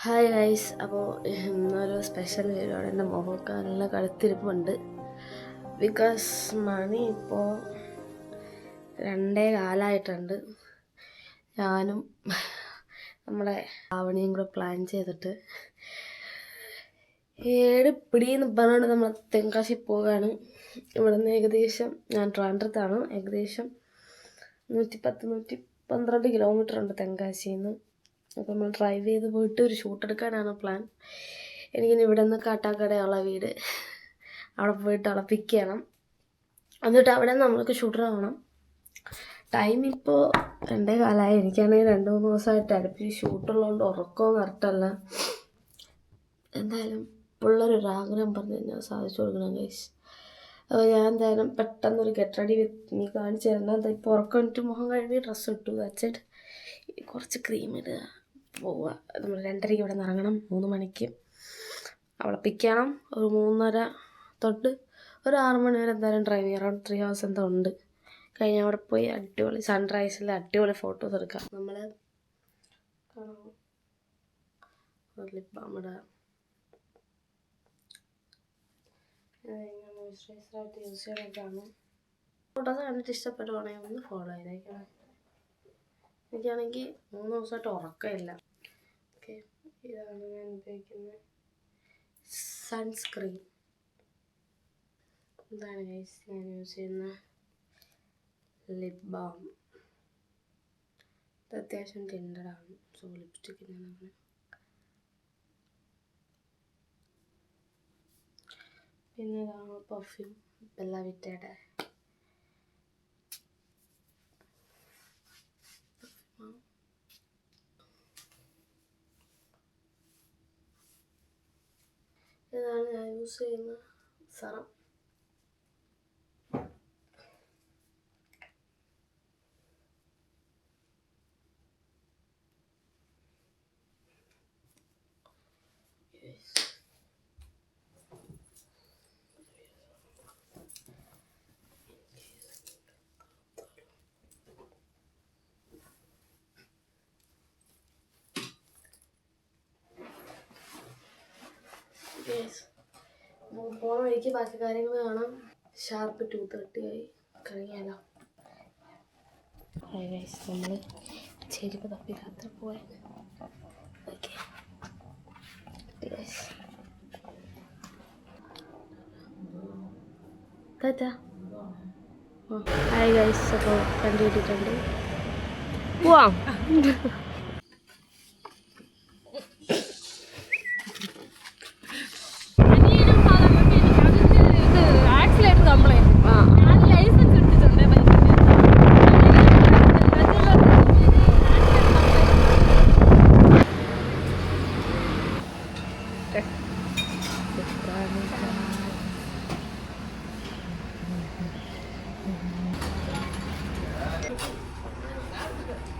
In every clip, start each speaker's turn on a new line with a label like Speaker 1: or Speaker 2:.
Speaker 1: Hi guys. അപ്പോൾ ഇന്നൊരു special video ആണ്. എൻ്റെ മുഖമൊക്കെ നല്ല കടുത്തിരിപ്പുണ്ട്. ബിക്കോസ് മണി ഇപ്പോൾ 2:15 ഞാനും നമ്മുടെ ആവണിയും കൂടെ പ്ലാൻ ചെയ്തിട്ട് പിടിയെന്ന് പറഞ്ഞുകൊണ്ട് നമ്മൾ തെങ്കാശി പോവുകയാണ്. ഇവിടെ നിന്ന് ഏകദേശം ഞാൻ ട്രിവാൻഡ്രത്താണ്. ഏകദേശം 110-112 കിലോമീറ്റർ ഉണ്ട് തെങ്കാശിയിൽ നിന്ന്. അപ്പോൾ നമ്മൾ ഡ്രൈവ് ചെയ്ത് പോയിട്ട് ഒരു ഷൂട്ട് എടുക്കാനാണ് പ്ലാൻ. എനിക്കിനി ഇവിടെ നിന്ന് കാട്ടാക്കടയുള്ള വീട്, അവിടെ പോയിട്ട് അവിടെ പിക്ക് ചെയ്യണം. എന്നിട്ട് അവിടെ നിന്ന് നമ്മൾക്ക് ഷൂട്ടറാവണം. ടൈം ഇപ്പോൾ 2:15. എനിക്കാണെങ്കിൽ 2-3 ദിവസമായിട്ട് അടുപ്പിച്ച് ഷൂട്ടുള്ളതുകൊണ്ട് ഉറക്കവും കറക്റ്റല്ല. എന്തായാലും പിള്ളേരൊരാഗ്രഹം പറഞ്ഞു കഴിഞ്ഞാൽ സാധിച്ചു കൊടുക്കണം ഗൈസ്. അപ്പോൾ ഞാൻ എന്തായാലും പെട്ടെന്നൊരു ഗെറ്റ് റെഡി വിത്ത് നീ കാണിച്ചു തരണം. ഇപ്പോൾ ഉറക്കം ഇട്ട് മുഖം കഴുകി ഡ്രസ്സ് ഇട്ടു, വെച്ചിട്ട് കുറച്ച് ക്രീം ഇടുക, പോവുക. നമ്മൾ 2:30 ഇവിടെ നിന്ന് ഇറങ്ങണം. 3 മണിക്ക് അവളെ പിക്ക് ചെയ്യണം. ഒരു 3:30 തൊട്ട് ഒരു 6 മണി വരെ എന്തായാലും ഡ്രൈവ് ചെയ്യാം. അറൗണ്ട് 3 hours എന്തോ ഉണ്ട്. കഴിഞ്ഞ് അവിടെ പോയി അടിപൊളി സൺറൈസിൽ അടിപൊളി ഫോട്ടോസ് എടുക്കാം. നമ്മൾ ലിപ് ബാം ഇടുക, മോയ്സ്ചറൈസറായിട്ട് യൂസ് ചെയ്യണൊക്കെയാണ്. ഫോട്ടോസ് കണ്ടിട്ട് ഇഷ്ടപ്പെടുവാണെങ്കിൽ ഒന്ന് ഫോളോ ചെയ്തേക്കണം. എനിക്കാണെങ്കിൽ 3 ദിവസമായിട്ട് ഉറക്കമില്ല. ഓക്കെ, ഇതാണ് ഞാൻ ഉപയോഗിക്കുന്നത് സൺസ്ക്രീൻ. ഇതാണ് ഗൈസ് ഞാൻ യൂസ് ചെയ്യുന്ന ലിപ് ബാം. ഇത് അത്യാവശ്യം ടിൻഡഡാണ്. സോ ലിപ്സ്റ്റിക്ക് ഞാനാണ്. പിന്നെ ഇതാണ് പെർഫ്യൂം, ബെല്ല വിറ്റയുടെ. ഇതാണ് ഞാൻ യൂസ് ചെയ്യുന്ന സെറം. പോണ വഴിക്ക് ബാക്കി കാര്യങ്ങൾ കാണാം. ഷാർപ്പ് 2:30 ആയി. കഴിഞ്ഞാലോ നമ്മൾ ചെരുപ്പ് തപ്പി രാത്രി പോയി. Okay hi guys. അപ്പോൾ കണ്ടുപിടിച്ചിട്ടുണ്ട്. പോവാം.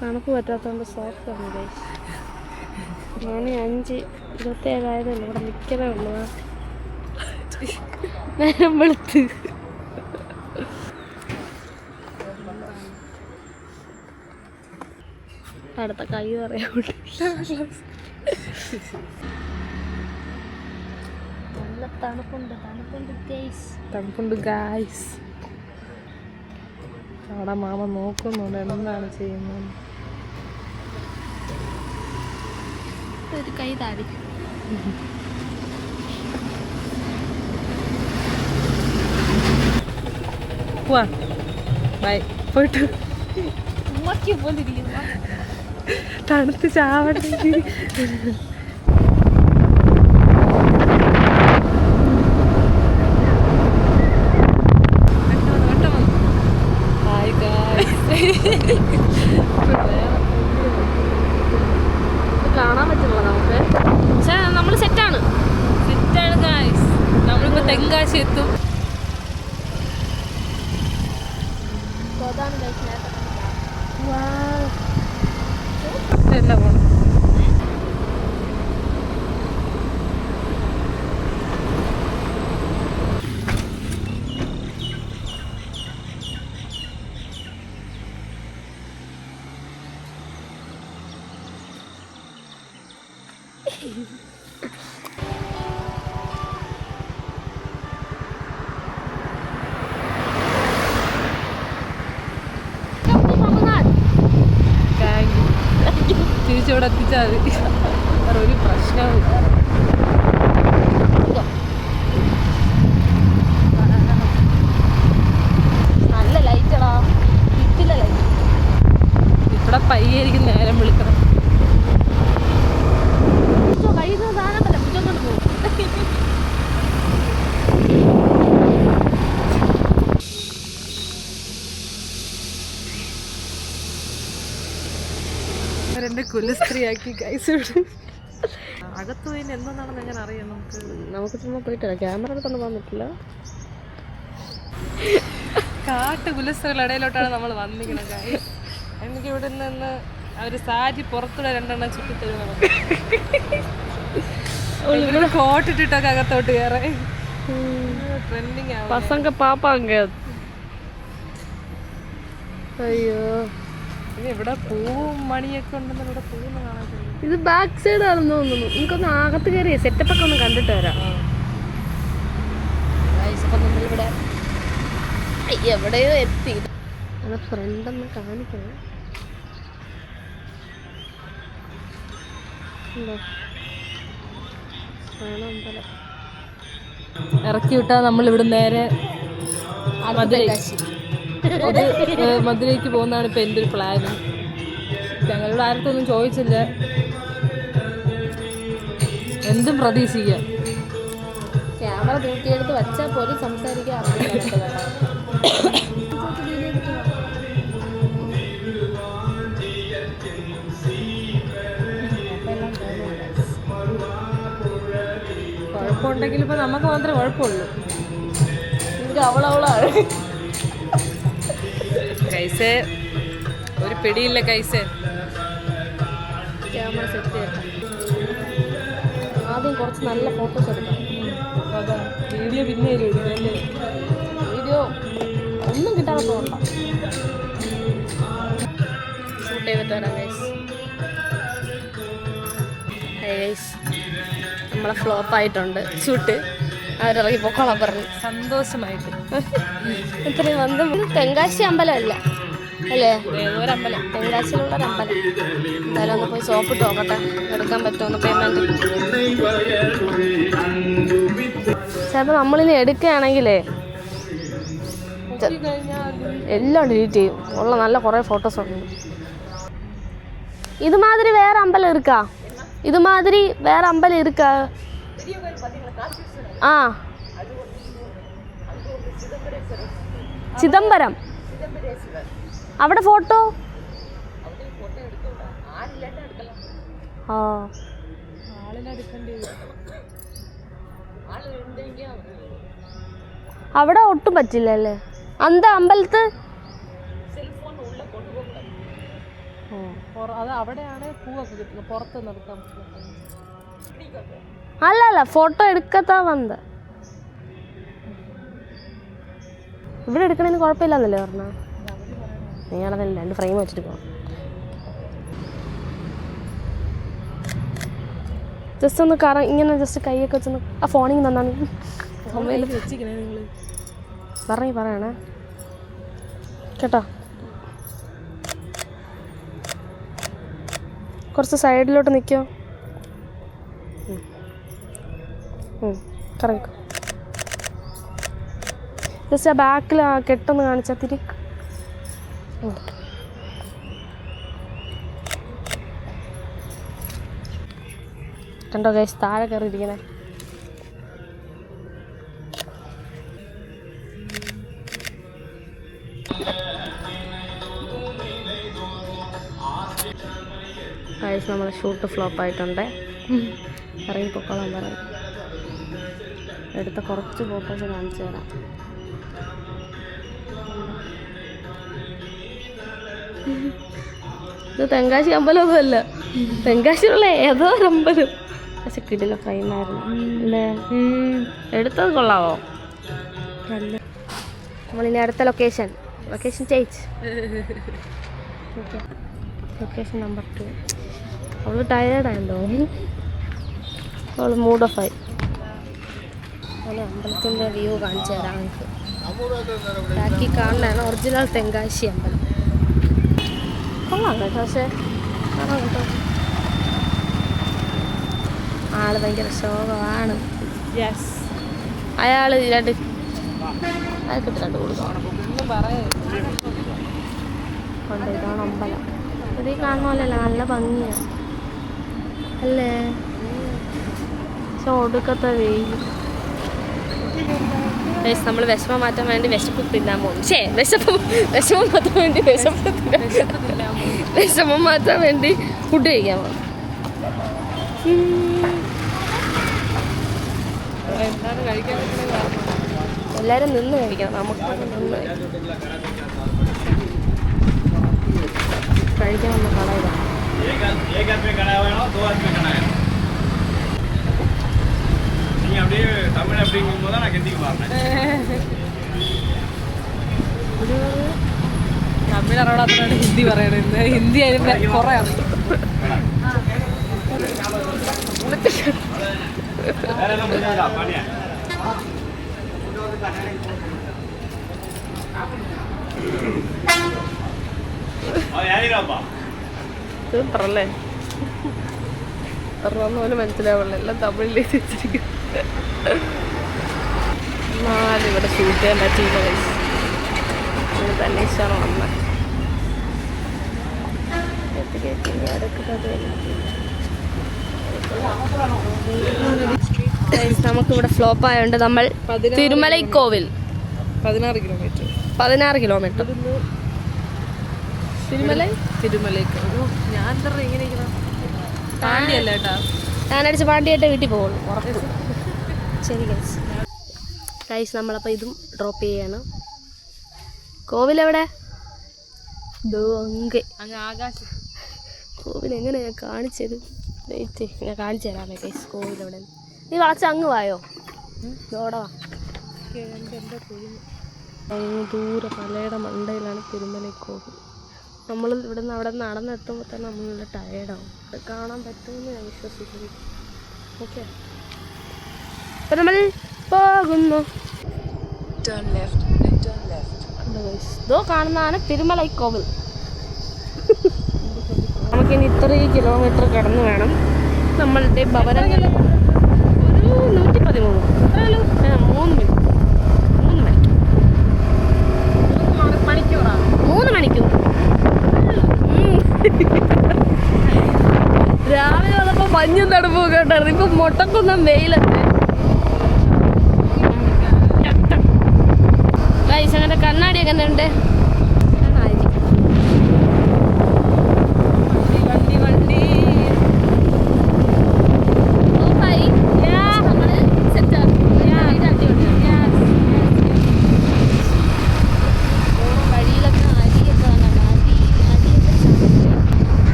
Speaker 1: തണുപ്പ് പറ്റാത്തതുകൊണ്ട് സോഫ്റ്റാണ് ഗൈസ്. മണി 5:27 ആയതല്ലോ. ഇവിടെ നിൽക്കലേ ഉള്ളൂ. നേരം വെളുത്ത് അടുത്ത കൈ പറയാൻ നല്ല തണുപ്പുണ്ട് ഗൈസ്. അവിടെ മാമ നോക്കുന്നുണ്ട് എന്താണ് ചെയ്യുന്നത്. ഒരു കൈ താടി പോവാ. ബൈ. പോയിട്ട് പോലിരിക്കുന്നു. തണുത്ത് ചാവട്ടെ. കാണാൻ പറ്റില്ല നമുക്ക്, പക്ഷെ നമ്മൾ സെറ്റാണ് ഗായ്സ്. നമ്മളിപ്പോൾ തെങ്കാശി എത്തും. എല്ലാം പോണം.
Speaker 2: തിരിച്ചോടെ എത്തിച്ചാൽ മതി, വേറെ ഒരു പ്രശ്നവും.
Speaker 1: നല്ല ലൈറ്റടാ, ലൈറ്റ്
Speaker 2: ഇവിടെ പയ്യായിരിക്കും നേരം വിളിക്കണം.
Speaker 1: കയ്യിൽ നിന്ന് സാധനമല്ല മുറ്റോട്ട് പോകും.
Speaker 2: എന്റെ കുലസ്ത്രീയാക്കി ഗൈസ്. അകത്ത് പോയി എന്താണെന്ന് എങ്ങനെ അറിയാം നമുക്ക്
Speaker 1: ചുമ്മാ പോയിട്ടില്ല, ക്യാമറ എടുത്തോണ്ട് പോകാൻ പറ്റില്ല.
Speaker 2: കാട്ട് കുലസ്ത്രീകളുടെ ഇടയിലോട്ടാണ് നമ്മൾ വന്നിരിക്കുന്നത് ഗൈസ്. എനിക്ക് ഇവിടെ നിന്ന് അവര് സാരി പുറത്തൂടെ 2 എണ്ണം ചുറ്റിത്തരും. കോട്ടിട്ടിട്ടൊക്കെ അകത്തോട്ട് കയറേ ട്രെൻഡിങ് ആവും.
Speaker 1: പസങ്ക പാപ്പാങ്ക. അയ്യോ,
Speaker 2: ഇവിടെ പൂവും മണിയൊക്കെ ഉണ്ടെന്ന് ഇവിടെ പൂവൊന്നും കാണാൻ.
Speaker 1: ഇത് ബാക്ക് സൈഡ് ആണെന്ന് തോന്നുന്നു. എനിക്കൊന്ന് അകത്ത് കയറിയ സെറ്റപ്പ് ഒക്കെ ഒന്ന് കണ്ടിട്ട് വരാം. നമ്മളിവിടെ എവിടെയോ എത്തി. അത് ഫ്രണ്ടൊന്ന് കാണിക്കണം.
Speaker 2: ഇറക്കി വിട്ടാൽ നമ്മളിവിടെ നേരെ മധുരയ്ക്ക് പോകുന്നതാണ് ഇപ്പം എൻ്റെ ഒരു പ്ലാന്. ഞങ്ങളുടെ ആർക്കൊന്നും ചോദിച്ചില്ല, എന്തും പ്രതീക്ഷിക്കാം.
Speaker 1: ക്യാമറ തൂക്കിയെടുത്ത് വച്ചാൽ പോലും സംസാരിക്കാൻ
Speaker 2: കുഴപ്പമുണ്ടെങ്കിൽ ഇപ്പം നമുക്ക് മാത്രമേ കുഴപ്പമുള്ളൂ.
Speaker 1: അവളവളാണ്
Speaker 2: കൈസേ, ഒരു പിടിയില്ല കൈസേ.
Speaker 1: ക്യാമറ സെറ്റ് ചെയ്യട്ടെ. ആദ്യം കുറച്ച് നല്ല ഫോട്ടോസ് എടുക്കാം.
Speaker 2: അതാ വീഡിയോ പിന്നെ എടുക്കല്ലേ.
Speaker 1: വീഡിയോ ഒന്നും കിട്ടാതെ പോകണ്ട. ഷൂട്ട് ചെയ്തിട്ട് വരാം ഗൈസ്. ഗൈസ്, നമ്മളെ ഫ്ലോപ്പായിട്ടുണ്ട് ഷൂട്ട്. അവരിറങ്ങി പൊക്കോളാൻ പറഞ്ഞു.
Speaker 2: സന്തോഷമായിട്ട്
Speaker 1: ഇത്രയും വന്ന് തെങ്കാശി അമ്പലമല്ല അല്ലേ, ഏതൊരമ്പലം, തെങ്കാശിയിലുള്ളൊരമ്പലം. എന്തായാലും ഒന്ന് പോയി സോപ്പിട്ട് നോക്കട്ടെ, എടുക്കാൻ പറ്റുമെന്ന് പേയ്മെൻറ്റ്. ചിലപ്പോൾ നമ്മളിനി എടുക്കുകയാണെങ്കിലേ എല്ലാം ഡിലീറ്റ് ചെയ്യും. ഉള്ള നല്ല കുറേ ഫോട്ടോസ് ഉണ്ട്. ഇതുമാതിരി വേറെ അമ്പലം ഇരിക്കാ, ഇതുമാതിരി വേറെ അമ്പലം ഇരിക്കാ. ആ, ചിദംബരം. അവിടെ ഫോട്ടോ ആ അവിടെ ഒട്ടും പറ്റില്ല അല്ലേ അന്ത അമ്പലത്ത്.
Speaker 2: അത് അവിടെയാണ് പൂവൊക്കെ കിട്ടുന്നത്, പുറത്ത് നിർത്താൻ.
Speaker 1: അല്ല ഫോട്ടോ എടുക്കത്താ വന്ന. ഇവിടെ എടുക്കണേന് കുഴപ്പമില്ലെന്നല്ലേ പറഞ്ഞ. നീയാണെന്നല്ലേ 2 ഫ്രെയിം വെച്ചിട്ട് പോകാം. ജസ്റ്റ് ഒന്ന് ഇങ്ങനെ ജസ്റ്റ് കൈയൊക്കെ വെച്ചൊന്ന് ആ ഫോണിങ് തന്നാണ് പറയണേ കേട്ടോ. കുറച്ച് സൈഡിലോട്ട് നിൽക്കോ, കറങ്ങിക്കോ. ജസ്റ്റ് ആ ബാക്കിൽ ആ കെട്ടൊന്ന് കാണിച്ചാൽ തിരി. കണ്ടോ ഗൈസ്, താഴെ കയറിയിരിക്കണേ. ഗൈസ്, നമ്മുടെ ഷൂട്ട് ഫ്ലോപ്പായിട്ടുണ്ട്. ഇറങ്ങി പൊക്കോളാൻ പറയും. എടുത്ത കുറച്ച് ഫോട്ടോസ് കാണിച്ചു തരാം. ഇത് തെങ്കാശി അമ്പലമൊന്നും അല്ല, തെങ്കാശിയുള്ള ഏതോ ഒരു അമ്പലം. പക്ഷെ കിടില ഫ്രെയിമായിരുന്നു അല്ലേ. എടുത്തത് കൊള്ളാവോ? നല്ല. നമ്മളിനി അടുത്ത location change. Okay, location number 2. അവള് ടയേർഡായെന്ന് തോന്നുന്നു. അവൾ മൂഡ് ഓഫ് ആയി. അങ്ങനെ അമ്പലത്തിൻ്റെ വ്യൂ കാണിച്ചു തരാം നിങ്ങൾക്ക്. ബാക്കി കാണുന്നതാണ് ഒറിജിനൽ തെങ്കാശി അമ്പലം. കൊള്ളാം കേട്ടോ, പക്ഷേ കാണാം കേട്ടോ. ആള് ഭയങ്കര ശോകമാണ്.
Speaker 2: യെസ്,
Speaker 1: അയാൾ അയാൾക്കിട്ട് 2 കൊടുക്കണം. കൊണ്ട് ഇതാണ് അമ്പലം. ഇത് കാണുന്ന പോലെയല്ല, നല്ല ഭംഗിയാണ് അല്ലേ? പക്ഷെ ഒടുക്കത്തെ വെയിൽ. നമ്മൾ വിഷമം മാറ്റാൻ വേണ്ടി വിശപ്പ് തിന്നാൻ പോകും. വിഷമം മാറ്റാൻ വേണ്ടി ഫുഡ് കഴിക്കാൻ പോകും.
Speaker 2: എന്താണ് കഴിക്കാൻ പറ്റുന്നത്?
Speaker 1: എല്ലാവരും നിന്ന് കഴിക്കണം, നമുക്ക് നിന്ന് കഴിക്കാൻ നമ്മൾ കളയുക.
Speaker 2: തമിഴ് അറിയാത്തതാണ് ഹിന്ദി പറയണത്. ഹിന്ദി അതിൻ്റെ കുറേ
Speaker 1: സൂപ്പറല്ലേ? പറഞ്ഞ പോലെ മനസ്സിലാവുള്ളൂ, എല്ലാം തമിഴിലേക്ക് വെച്ചിരിക്കും. എന്നാലും ഇവിടെ ഷൂട്ട് ചെയ്യാൻ പറ്റിയില്ല. തന്നെ ഇഷ്ടമാണ് വന്നത്. നമുക്കിവിടെ ഫ്ലോപ്പ് ആയതുകൊണ്ട് നമ്മൾ തിരുമലൈക്കോവിൽ
Speaker 2: 16 കിലോമീറ്റർ.
Speaker 1: 16 കിലോമീറ്റർ
Speaker 2: തിരുമലയ്ക്ക്. ഞാൻ എന്താ ഇങ്ങനെ പാണ്ടിയല്ല കേട്ടാ,
Speaker 1: ഞാനടിച്ച് പാണ്ടിയായിട്ട് വീട്ടിൽ പോകുള്ളൂ. ശരി ഗൈസ്, നമ്മളപ്പോൾ ഇതും ഡ്രോപ്പ് ചെയ്യാണ്. കോവിലെവിടെ?
Speaker 2: അങ്ങ് ആകാശം.
Speaker 1: കോവിൽ എങ്ങനെ ഞാൻ കാണിച്ചത്? വെയിറ്റ്, ഞാൻ കാണിച്ചു തരാമേ ഗൈസ് കോവിലെവിടെ. നീ വളച്ച് അങ്ങ് വായോ, ഇതോടെ വാ. ദൂരെ മലയുടെ മണ്ടയിലാണ് തിരുമലൈക്കോവിൽ. നമ്മൾ ഇവിടെ നിന്ന് അവിടെ നടന്നെത്തുമ്പോൾ തന്നെ നമ്മളിവിടെ ടയേർഡാവും. അത് കാണാൻ പറ്റുമെന്ന് ഞാൻ വിശ്വസിക്കുന്നു. ഓക്കെ, അപ്പം നമ്മൾ പോകുന്നു. ഇതോ കാണുന്നതാണ് തിരുമലൈക്കോവിൽ. നമുക്കിനി ഇത്രയും കിലോമീറ്റർ കടന്നു വേണം നമ്മളുടെ ഭവനങ്ങൾ. ഒരു 113 3 മണിക്കൂർ. രാവിലെ വന്നപ്പോ മഞ്ഞും തണുപ്പും ഒക്കെ ഉണ്ടായിരുന്നു. ഇപ്പൊ മുട്ടക്കൊന്നും വെയിലൊക്കെ. അങ്ങനെ കണ്ണാടിയൊക്കെ ഉണ്ട്.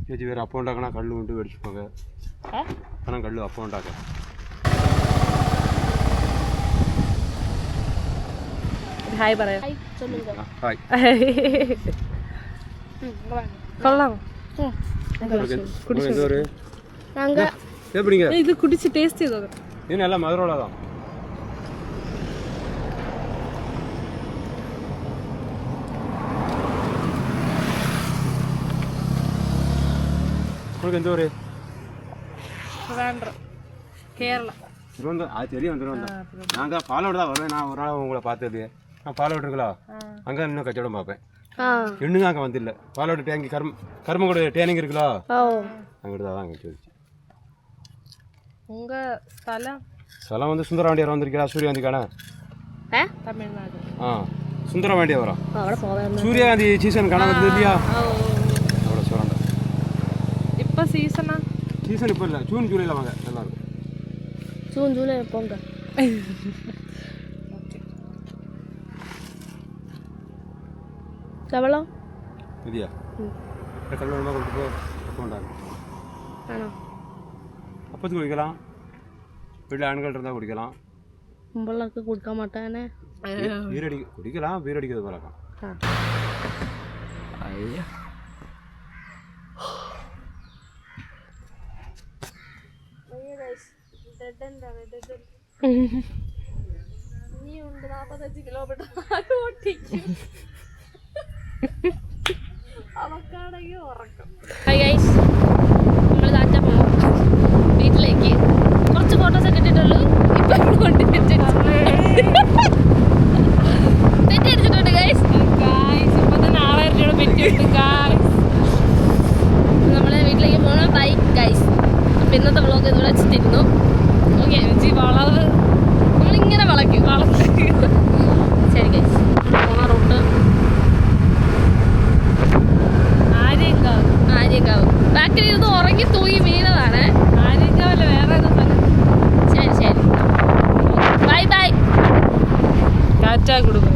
Speaker 3: ചേച്ചി വേറെ അപ്പം ഉണ്ടാക്കണ കള്ളു കൊണ്ട് മേടിച്ചു പോകാം. കള്ളു അപ്പം ഉണ്ടാക്കാം.
Speaker 2: ഹായ് പറയാം.
Speaker 3: ഹായ്.
Speaker 2: കൊള്ളാം. ഇത് കുടിച്ച് ടേസ്റ്റ് ചെയ്തോ.
Speaker 3: ഇതിനെല്ലാം മധുരമുള്ളതാ. എന്താ പറയാ?
Speaker 2: கேரளா.
Speaker 3: தெரியும் நாங்கள் பாலோடு தான் வருவேன். நான் ஒரு நாள் உங்களை பார்த்தது. நான் பாலோடு இருக்கலாம், அங்கே இன்னும் கச்சவடம் பார்ப்பேன். இன்னும் அங்கே வந்தில்லை. பாலோடு டேங்கி கருமக்கூட டேனிங் இருக்குல்ல, அங்கிட்டு தான் அங்கே ചോദിച്ചു.
Speaker 2: உங்கள்
Speaker 3: സ്ഥലം வந்து சுந்தரவாண்டியார் வந்திருக்கா? சூரியகாந்தி காண
Speaker 2: தமிழ்நாடு.
Speaker 3: சுந்தரவாண்டியா வரோம். சூரியகாந்தி சீசன் காண வந்து இல்லையா? അവിടെ சொல்கிறேன்.
Speaker 2: இப்போ சீசனா?
Speaker 3: சீசன் இப்போ இல்லை, ஜூன் ஜூலையில் வாங்க எல்லாரும்.
Speaker 1: ஜூன் ஜூலை போங்க. എവളോ
Speaker 3: മതിയാ? കല്ലുവെള്ളം കൊടുത്തിട്ട് അപ്പം ഉണ്ടാകും.
Speaker 1: ആണോ?
Speaker 3: അപ്പത്ത് കുടിக்கலாம், വീട്ടിൽ ആണുങ്ങൾ இருந்தாൽ കുടിக்கலாம்.
Speaker 1: മുമ്പുള്ളവർക്ക് കൊടുക്കാൻ മാട്ടാനെ
Speaker 3: ബീരടി കുടിக்கலாம், ബീരടിക്കുന്നത് പോലാക്കാം.
Speaker 1: ഇനിയുണ്ട് 45 കിലോമീറ്റർ ഓട്ടിക്കും. അവക്കാണെങ്കിൽ ഉറക്കം. നമ്മൾ താറ്റ പോകാം വീട്ടിലേക്ക്. കുറച്ച് ഫോട്ടോസൊക്കെ ഇട്ടിട്ടുള്ളൂ. ഇപ്പം കൊണ്ട് തെറ്റടിച്ചിട്ടുണ്ട് ഗൈസ്.
Speaker 2: ഇപ്പൊ തന്നെ 6000 രൂപ പെറ്റിട്ടുണ്ട് ഗൈസ്.
Speaker 1: നമ്മളെ വീട്ടിലേക്ക് പോകണം. Bye guys. അപ്പം ഇന്നത്തെ വ്ളോഗ് ഇവിടെ വെച്ചിട്ടിരുന്നു. ഓക്കെ
Speaker 2: ചേച്ചി വളവ്
Speaker 1: നമ്മളിങ്ങനെ വളയ്ക്കും. ശരി ഗൈസ്. പോണ റൂട്ട് ആര്യങ്കാവ്. ബാക്കിൽ ഇരുന്ന് ഉറങ്ങി തൂങ്ങി വീണതാണ്.
Speaker 2: ആര്യങ്കാവല്ല വേറെ ഏതോ സ്ഥലം.
Speaker 1: ശരി ശരി. Bye bye.
Speaker 2: ടാറ്റ കൊടുക്കും.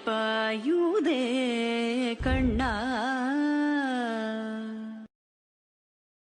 Speaker 4: பாயுதே கண்ணா